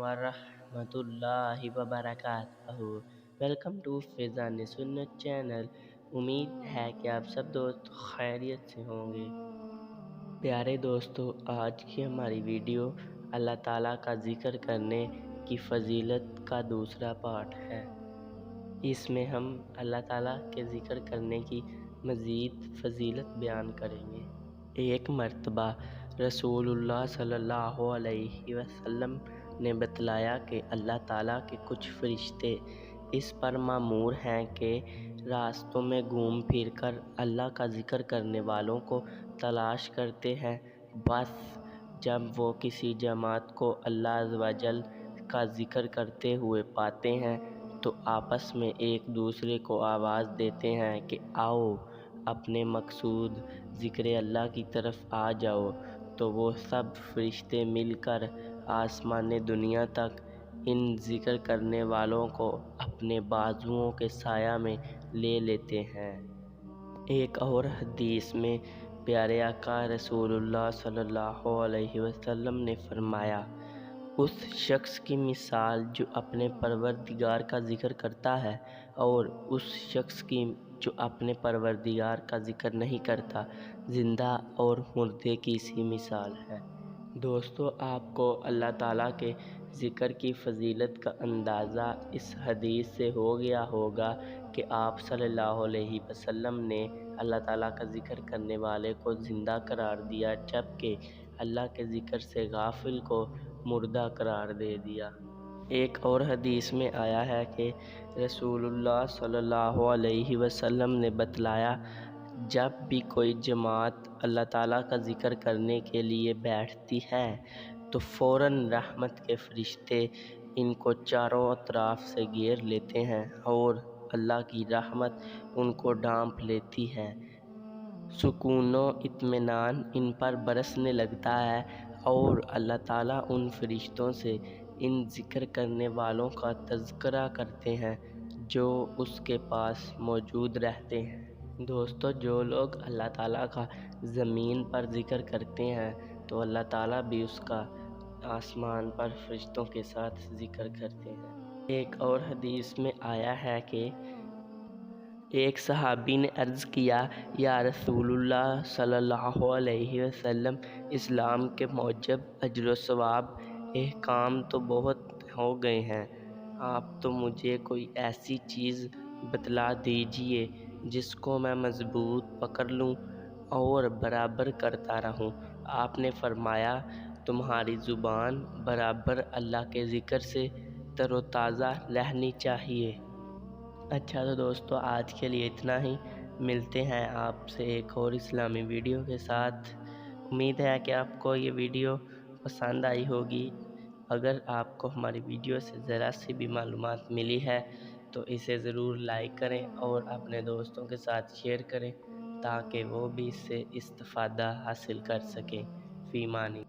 वरहमतुल्लाहि वबरकातुहू। Welcome to Faizan सुन्नत channel. उम्मीद है कि आप सब दोस्त खैरियत से होंगे। प्यारे दोस्तों, आज की हमारी वीडियो अल्लाह ताला का ज़िक्र करने की फ़जीलत का दूसरा पार्ट है। इसमें हम अल्लाह ताला के ज़िक्र करने की मज़ीद फ़जीलत बयान करेंगे। एक मर्तबा रसूलुल्लाह सल्लल्लाहु अलैहि वसल्लम ने बतलाया कि अल्लाह ताला के कुछ फरिश्ते इस पर मामूर हैं कि रास्तों में घूम फिर कर अल्लाह का ज़िक्र करने वालों को तलाश करते हैं। बस जब वो किसी जमात को अल्लाह अज़्ज़ व जल का ज़िक्र करते हुए पाते हैं तो आपस में एक दूसरे को आवाज़ देते हैं कि आओ अपने मकसूद ज़िक्र अल्लाह की तरफ आ जाओ। तो वो सब फरिश्ते मिलकर आसमान दुनिया तक इन ज़िक्र करने वालों को अपने बाजुओं के साया में ले लेते हैं। एक और हदीस में प्यारे आका रसूलुल्लाह सल्लल्लाहु अलैहि वसल्लम ने फरमाया, उस शख्स की मिसाल जो अपने परवरदिगार का ज़िक्र करता है और उस शख्स की जो अपने परवरदिगार का ज़िक्र नहीं करता, ज़िंदा और मुर्दे की सी मिसाल है। दोस्तों, आपको अल्लाह ताला के ज़िक्र की फ़जीलत का अंदाज़ा इस हदीस से हो गया होगा कि आप सल्लल्लाहु अलैहि वसल्लम ने अल्लाह ताला का ज़िक्र करने वाले को ज़िंदा करार दिया, जबकि अल्लाह के ज़िक्र से गाफिल को मुर्दा करार दे दिया। एक और हदीस में आया है कि रसूलुल्लाह सल्लल्लाहु अलैहि वसल्लम ने बतलाया, जब भी कोई जमात अल्लाह ताला का ज़िक्र करने के लिए बैठती है तो फ़ौरन रहमत के फरिश्ते इनको चारों अतराफ से घेर लेते हैं और अल्लाह की रहमत उनको ढांप लेती है। सुकूनो इत्मीनान इन पर बरसने लगता है और अल्लाह ताला उन फरिश्तों से इन ज़िक्र करने वालों का तज़किरा करते हैं जो उसके पास मौजूद रहते हैं। दोस्तों, जो लोग अल्लाह ताला का ज़मीन पर ज़िक्र करते हैं तो अल्लाह ताला भी उसका आसमान पर फरिश्तों के साथ ज़िक्र करते हैं। एक और हदीस में आया है कि एक सहाबी ने अर्ज़ किया, या रसूलुल्लाह सल्लल्लाहु अलैहि वसल्लम, इस्लाम के मौजब अजर व सवाब एहकाम तो बहुत हो गए हैं, आप तो मुझे कोई ऐसी चीज़ बतला दीजिए जिसको मैं मज़बूत पकड़ लूँ और बराबर करता रहूँ। आपने फरमाया, तुम्हारी ज़ुबान बराबर अल्लाह के ज़िक्र से तरोताज़ा रहनी चाहिए। अच्छा तो दोस्तों, आज के लिए इतना ही। मिलते हैं आपसे एक और इस्लामी वीडियो के साथ। उम्मीद है कि आपको ये वीडियो पसंद आई होगी। अगर आपको हमारी वीडियो से ज़रा सी भी मालूमात मिली है तो इसे ज़रूर लाइक करें और अपने दोस्तों के साथ शेयर करें ताकि वो भी इससे इस्तिफ़ादा हासिल कर सकें। फ़ी मानी।